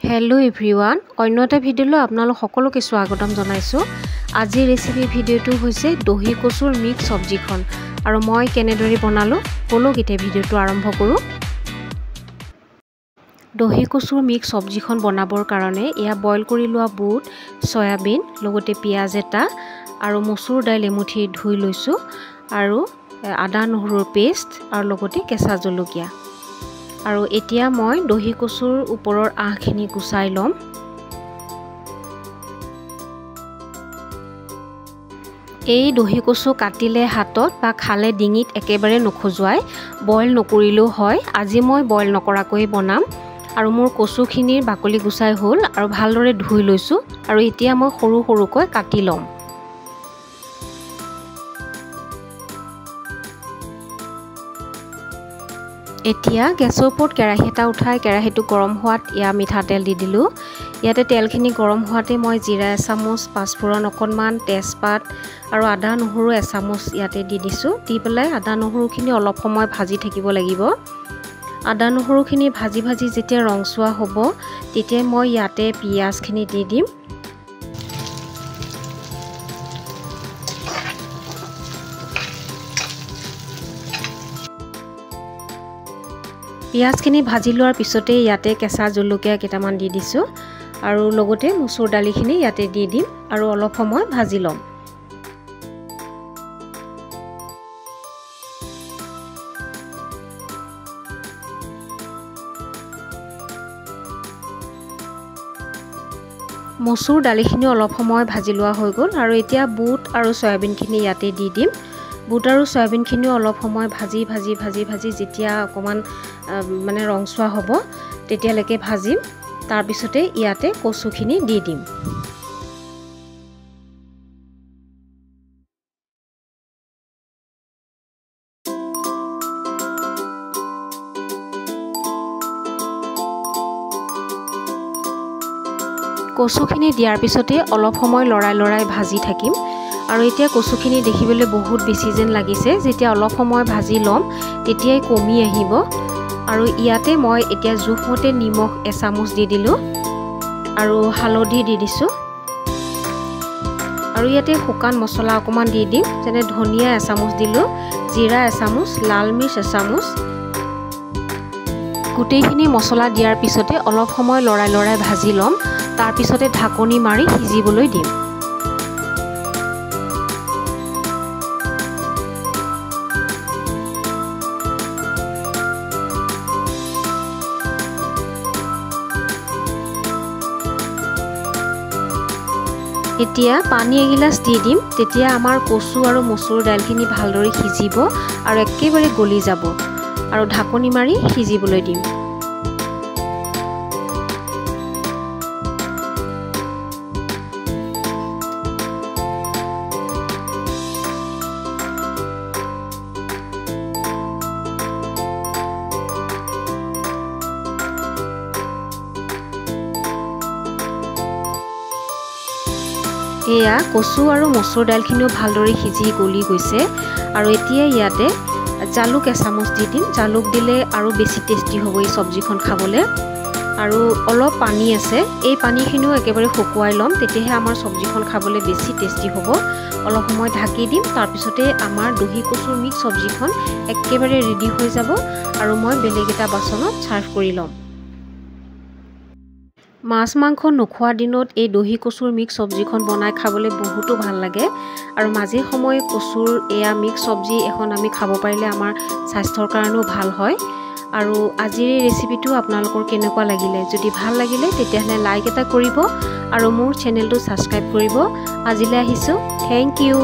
Hello everyone अन्य এটা ভিডিওলৈ আপোনালোক সকলোকে স্বাগতম জনাইছো। আজি ৰেচিপি ভিডিওটো হৈছে দহি কচুৰ মিক্স সবজিখন আৰু মই কেনেদৰে বনালো বলক এতিয়া ভিডিওটো আৰম্ভ কৰো। দহি কচুৰ মিক্স সবজিখন বনাবৰ কাৰণে ইয়া বইল কৰি লোৱা বুট, সয়াবিন, লগতে পিয়াজ এটা আৰু মসুৰ দাইল এমুঠি ধুই লৈছো আৰু আদা নহৰুৰ পেষ্ট আৰু লগতে কেঁচা জলকীয়া। আৰু এতিয়া মই দহি কচুৰ ওপৰৰ আঁহখিনি গুচাই লম। এই দহি কচু কাটিলে হাতত বা খালে ডিঙিত একেবাৰে নখজুৱাই বইল নকৰিলেও হয়। আজি মই বইল নকৰাকৈ বনাম আৰু মোৰ কচুখিনিৰ বাকলি গুচাই হ'ল আৰু ভালদৰে ধুই লৈছো আৰু এতিয়া মই সৰু সৰুকৈ কাটি লম। এতিয়া গেছৰ ওপৰত কেৰাহী এটা উঠাই কেৰাহীটো গৰম হোৱাত ইয়া মিঠাতেল দি দিলো। ইয়াতে তেলখিনি গৰম হোৱাতে মই জিৰা এচামুচ, পাঁচফোৰণ অকণমান, তেজপাত আৰু আদা নহৰু এচামুচ ইয়াতে দি দিছো। দি পেলাই আদা নহৰুখিনি অলপ সময় ভাজি থাকিব লাগিব। আদা নহৰুখিনি ভাজি ভাজি যেতিয়া ৰংচুৱা হ'ব তেতিয়া মই ইয়াতে পিয়াজখিনি দি দিম। পিয়াজখিনি ভাজি লোৱাৰ পিছতে ইয়াতে কেঁচা জলকীয়া কেইটামান দি দিছো আৰু লগতে মসুৰ দালিখিনি ইয়াতে দি দিম আৰু অলপ সময় ভাজি লম। মসুৰ দালিখিনি অলপ সময় ভাজি লোৱা হৈ গ'ল আৰু এতিয়া বুট আৰু সয়াবিনখিনি ইয়াতে দি দিম। বুট আৰু সয়াবিনখিনিও অলপ সময় ভাজি ভাজি ভাজি ভাজি যেতিয়া অকণমান মানে ৰংচুৱা হ'ব তেতিয়ালৈকে ভাজিম। তাৰপিছতে ইয়াতে কচুখিনি দি দিম। কচুখিনি দিয়াৰ পিছতে অলপ সময় লৰাই লৰাই ভাজি থাকিম আৰু এতিয়া কচুখিনি দেখিবলৈ বহুত বেছি যেন লাগিছে। যেতিয়া অলপ সময় ভাজি ল'ম তেতিয়াই কমি আহিব আৰু ইয়াতে মই এতিয়া জোখমতে নিমখ এচামুচ দি দিলোঁ আৰু হালধি দি দিছোঁ আৰু ইয়াতে শুকান মছলা অকণমান দি দিম, যেনে ধনিয়া এচামুচ দিলোঁ, জিৰা এচামুচ, লাল মিৰ্চ এচামুচ। গোটেইখিনি মছলা দিয়াৰ পিছতে অলপ সময় লৰাই লৰাই ভাজি ল'ম। তাৰপিছতে ঢাকনি মাৰি সিজিবলৈ দিম। এতিয়া পানী এগিলাচ দি দিম, তেতিয়া আমাৰ কচু আৰু মচুৰ দাইলখিনি ভালদৰে সিজিব আৰু একেবাৰে গলি যাব আৰু ঢাকনি মাৰি সিজিবলৈ দিম। এয়া কচু আৰু মচুৰ দাইলখিনিও ভালদৰে সিজি গলি গৈছে আৰু এতিয়া ইয়াতে জালুক এচামুচ দি দিম। জালুক দিলে আৰু বেছি টেষ্টি হ'ব এই চব্জিখন খাবলৈ। আৰু অলপ পানী আছে, এই পানীখিনিও একেবাৰে শুকুৱাই ল'ম, তেতিয়াহে আমাৰ চব্জিখন খাবলৈ বেছি টেষ্টি হ'ব। অলপ সময় ঢাকি দিম, তাৰপিছতে আমাৰ দহি কচুৰ মিক্স চব্জিখন একেবাৰে ৰেডি হৈ যাব আৰু মই বেলেগ এটা বাচনত ছাৰ্ভ কৰি ল'ম। মাছ মাংস নোখোৱা দিনত এই দহি কচুৰ মিক্স চব্জিখন বনাই খাবলৈ বহুতো ভাল লাগে আৰু মাজে সময়ে কচুৰ এয়া মিক্স চব্জি এখন আমি খাব পাৰিলে আমাৰ স্বাস্থ্যৰ কাৰণেও ভাল হয়। আৰু আজিৰ এই ৰেচিপিটো আপোনালোকৰ কেনেকুৱা লাগিলে, যদি ভাল লাগিলে তেতিয়াহ'লে লাইক এটা কৰিব আৰু মোৰ চেনেলটো ছাবস্ক্ৰাইব কৰিব। আজিলৈ আহিছোঁ, থেংক ইউ।